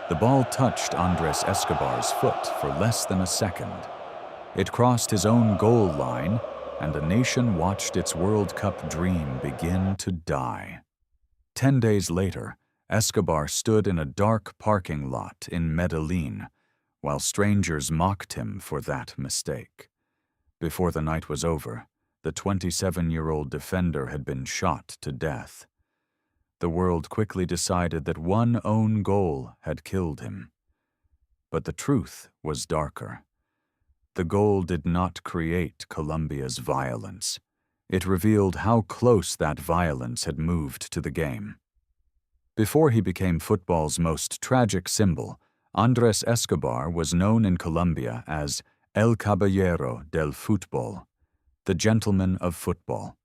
The ball touched Andres Escobar's foot for less than a second. It crossed his own goal line, and a nation watched its World Cup dream begin to die. 10 days later, Escobar stood in a dark parking lot in Medellin, while strangers mocked him for that mistake. Before the night was over, the 27-year-old defender had been shot to death. The world quickly decided that one own goal had killed him. But the truth was darker. The goal did not create Colombia's violence. It revealed how close that violence had moved to the game. Before he became football's most tragic symbol, Andres Escobar was known in Colombia as El Caballero del Fútbol, the gentleman of football.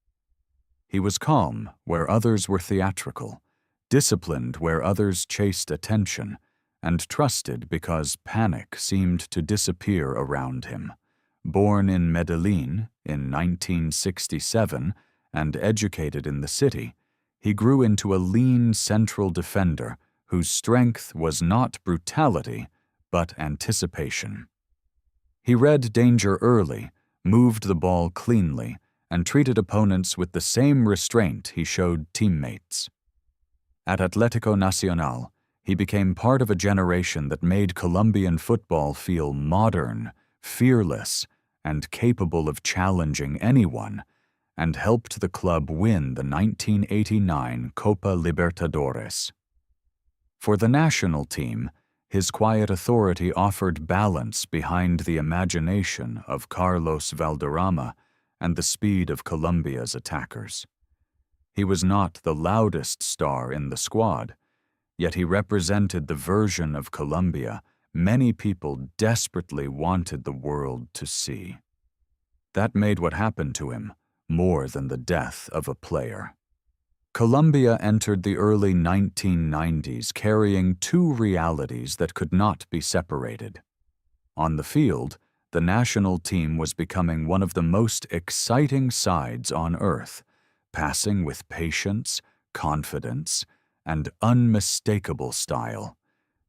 He was calm where others were theatrical, disciplined where others chased attention, and trusted because panic seemed to disappear around him. Born in Medellin in 1967 and educated in the city, he grew into a lean central defender whose strength was not brutality, but anticipation. He read danger early, moved the ball cleanly, and treated opponents with the same restraint he showed teammates. At Atlético Nacional, he became part of a generation that made Colombian football feel modern, fearless, and capable of challenging anyone, and helped the club win the 1989 Copa Libertadores. For the national team, his quiet authority offered balance behind the imagination of Carlos Valderrama and the speed of Colombia's attackers. He was not the loudest star in the squad, yet he represented the version of Colombia many people desperately wanted the world to see. That made what happened to him more than the death of a player. Colombia entered the early 1990s carrying two realities that could not be separated. On the field, the national team was becoming one of the most exciting sides on earth, passing with patience, confidence, and unmistakable style.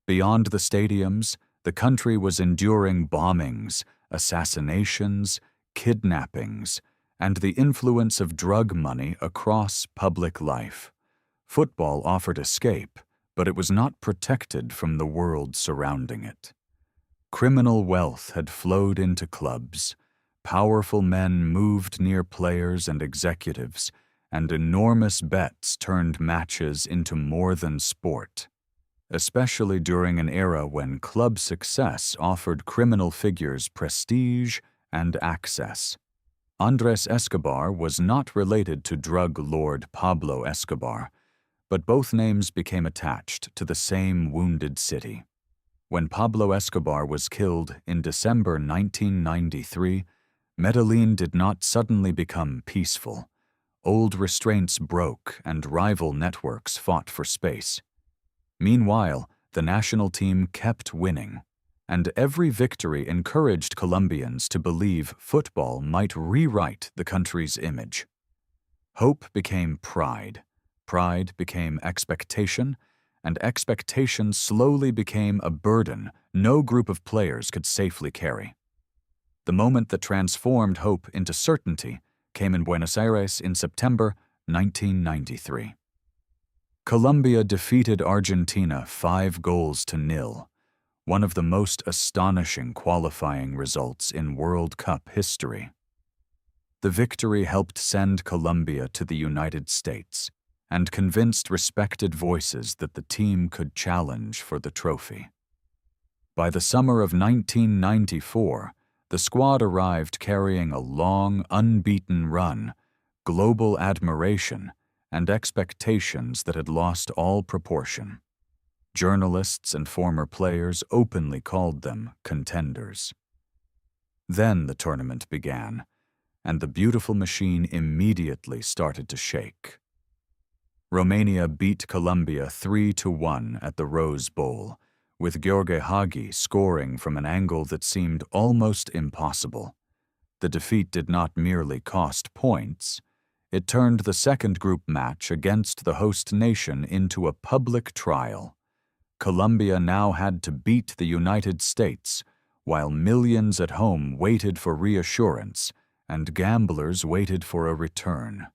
Beyond the stadiums, the country was enduring bombings, assassinations, kidnappings, and the influence of drug money across public life. Football offered escape, but it was not protected from the world surrounding it. Criminal wealth had flowed into clubs. Powerful men moved near players and executives, and enormous bets turned matches into more than sport, especially during an era when club success offered criminal figures prestige and access. Andres Escobar was not related to drug lord Pablo Escobar, but both names became attached to the same wounded city. When Pablo Escobar was killed in December 1993, Medellin did not suddenly become peaceful. Old restraints broke and rival networks fought for space. Meanwhile, the national team kept winning, and every victory encouraged Colombians to believe football might rewrite the country's image. Hope became pride, pride became expectation, and expectation slowly became a burden no group of players could safely carry. The moment that transformed hope into certainty came in Buenos Aires in September 1993. Colombia defeated Argentina 5-0, one of the most astonishing qualifying results in World Cup history. The victory helped send Colombia to the United States and convinced respected voices that the team could challenge for the trophy. By the summer of 1994, the squad arrived carrying a long, unbeaten run, global admiration, and expectations that had lost all proportion. Journalists and former players openly called them contenders. Then the tournament began, and the beautiful machine immediately started to shake. Romania beat Colombia 3-1 at the Rose Bowl, with Gheorghe Hagi scoring from an angle that seemed almost impossible. The defeat did not merely cost points. It turned the second group match against the host nation into a public trial. Colombia now had to beat the United States, while millions at home waited for reassurance and gamblers waited for a return.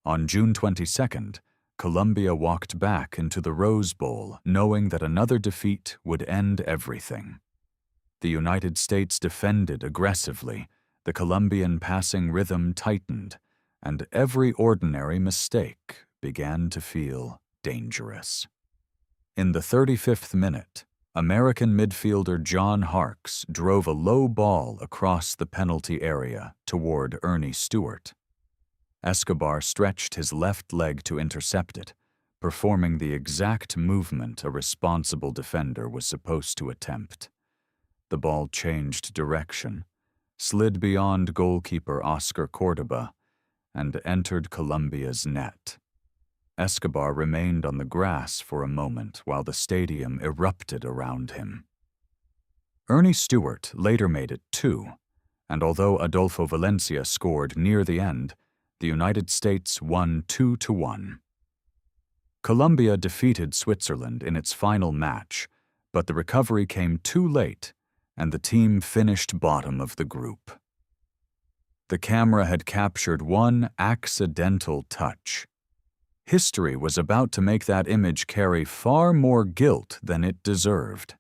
On June 22nd, Colombia walked back into the Rose Bowl, knowing that another defeat would end everything. The United States defended aggressively, the Colombian passing rhythm tightened, and every ordinary mistake began to feel dangerous. In the 35th minute, American midfielder John Harkes drove a low ball across the penalty area toward Ernie Stewart. Escobar stretched his left leg to intercept it, performing the exact movement a responsible defender was supposed to attempt. The ball changed direction, slid beyond goalkeeper Oscar Cordoba, and entered Colombia's net. Escobar remained on the grass for a moment while the stadium erupted around him. Ernie Stewart later made it 2, and although Adolfo Valencia scored near the end, the United States won 2-1. Colombia defeated Switzerland in its final match, but the recovery came too late, and the team finished bottom of the group. The camera had captured one accidental touch. History was about to make that image carry far more guilt than it deserved.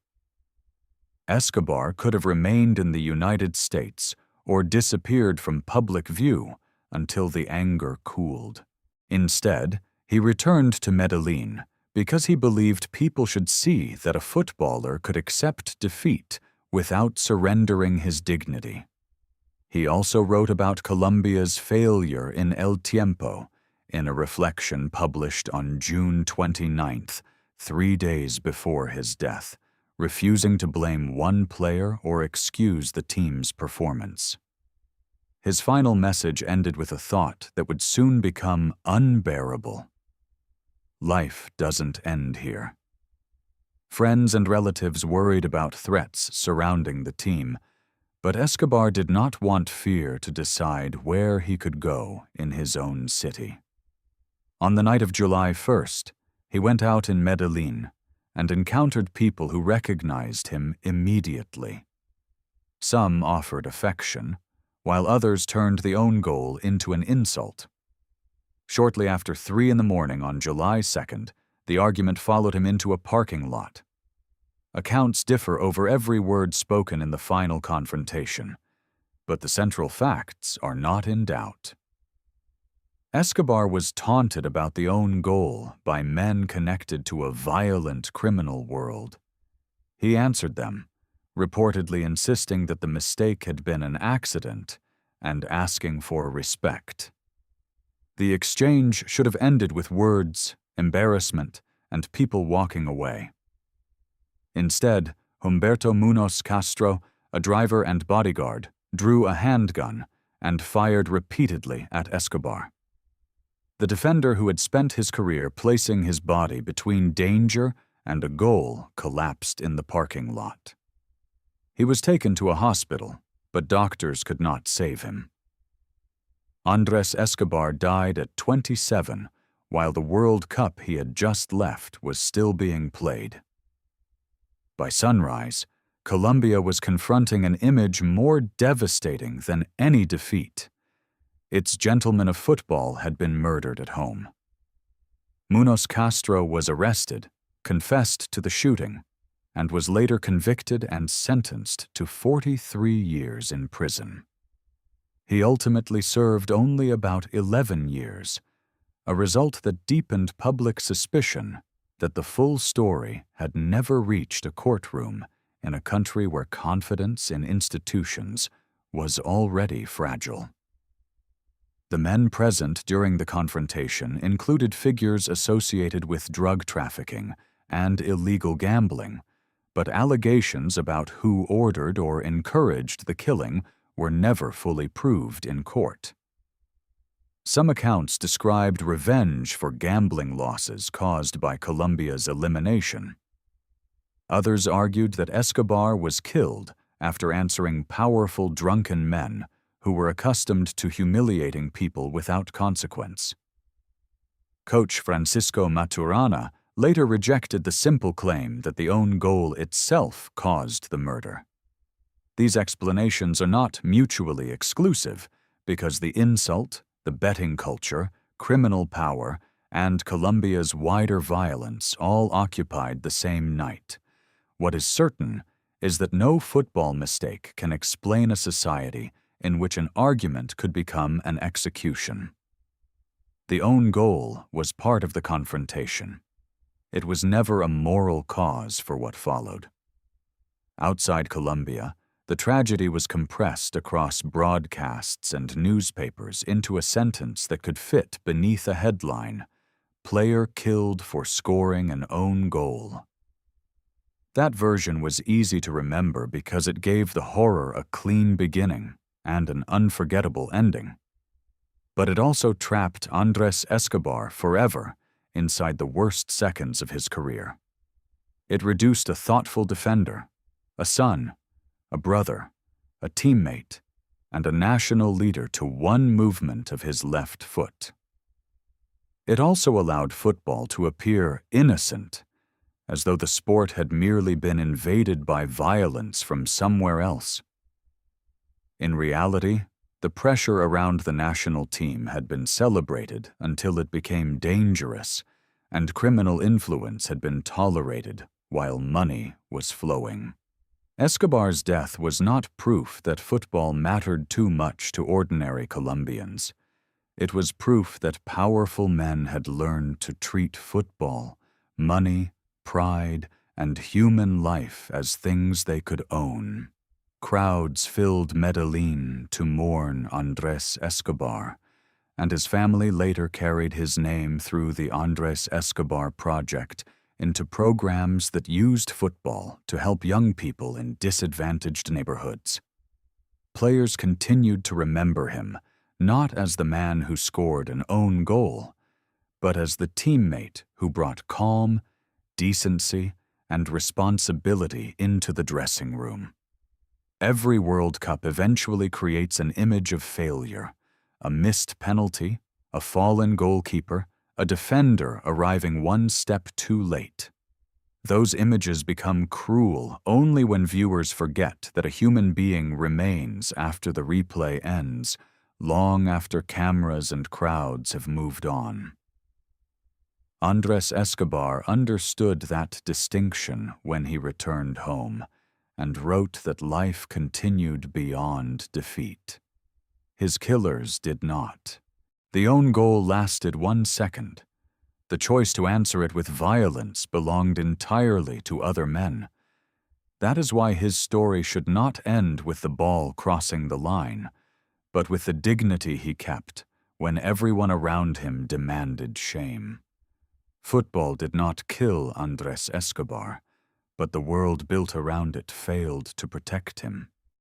Escobar could have remained in the United States or disappeared from public view until the anger cooled. Instead, he returned to Medellin because he believed people should see that a footballer could accept defeat without surrendering his dignity. He also wrote about Colombia's failure in El Tiempo, in a reflection published on June 29th, 3 days before his death, refusing to blame one player or excuse the team's performance. His final message ended with a thought that would soon become unbearable. Life doesn't end here. Friends and relatives worried about threats surrounding the team, but Escobar did not want fear to decide where he could go in his own city. On the night of July 1st, he went out in Medellin and encountered people who recognized him immediately. Some offered affection, while others turned the own goal into an insult. Shortly after 3 in the morning on July 2nd, the argument followed him into a parking lot. Accounts differ over every word spoken in the final confrontation, but the central facts are not in doubt. Escobar was taunted about the own goal by men connected to a violent criminal world. He answered them, reportedly insisting that the mistake had been an accident and asking for respect. The exchange should have ended with words, embarrassment, and people walking away. Instead, Humberto Munoz Castro, a driver and bodyguard, drew a handgun and fired repeatedly at Escobar. The defender who had spent his career placing his body between danger and a goal collapsed in the parking lot. He was taken to a hospital, but doctors could not save him. Andres Escobar died at 27, while the World Cup he had just left was still being played. By sunrise, Colombia was confronting an image more devastating than any defeat. Its gentleman of football had been murdered at home. Munoz Castro was arrested, confessed to the shooting, and was later convicted and sentenced to 43 years in prison. He ultimately served only about 11 years, a result that deepened public suspicion that the full story had never reached a courtroom in a country where confidence in institutions was already fragile. The men present during the confrontation included figures associated with drug trafficking and illegal gambling, but allegations about who ordered or encouraged the killing were never fully proved in court. Some accounts described revenge for gambling losses caused by Colombia's elimination. Others argued that Escobar was killed after answering powerful drunken men who were accustomed to humiliating people without consequence. Coach Francisco Maturana, later rejected the simple claim that the own goal itself caused the murder. These explanations are not mutually exclusive because the insult, the betting culture, criminal power, and Colombia's wider violence all occupied the same night. What is certain is that no football mistake can explain a society in which an argument could become an execution. The own goal was part of the confrontation. It was never a moral cause for what followed. Outside Colombia, the tragedy was compressed across broadcasts and newspapers into a sentence that could fit beneath a headline, "Player killed for scoring an own goal." That version was easy to remember because it gave the horror a clean beginning and an unforgettable ending. But it also trapped Andres Escobar forever inside the worst seconds of his career. It reduced a thoughtful defender, a son, a brother, a teammate, and a national leader to one movement of his left foot. It also allowed football to appear innocent, as though the sport had merely been invaded by violence from somewhere else. In reality, the pressure around the national team had been celebrated until it became dangerous, and criminal influence had been tolerated while money was flowing. Escobar's death was not proof that football mattered too much to ordinary Colombians. It was proof that powerful men had learned to treat football, money, pride, and human life as things they could own. Crowds filled Medellin to mourn Andres Escobar, and his family later carried his name through the Andres Escobar Project into programs that used football to help young people in disadvantaged neighborhoods. Players continued to remember him, not as the man who scored an own goal, but as the teammate who brought calm, decency, and responsibility into the dressing room. Every World Cup eventually creates an image of failure, a missed penalty, a fallen goalkeeper, a defender arriving one step too late. Those images become cruel only when viewers forget that a human being remains after the replay ends, long after cameras and crowds have moved on. Andres Escobar understood that distinction when he returned home, and wrote that life continued beyond defeat. His killers did not. The own goal lasted 1 second. The choice to answer it with violence belonged entirely to other men. That is why his story should not end with the ball crossing the line, but with the dignity he kept when everyone around him demanded shame. Football did not kill Andres Escobar, but the world built around it failed to protect him.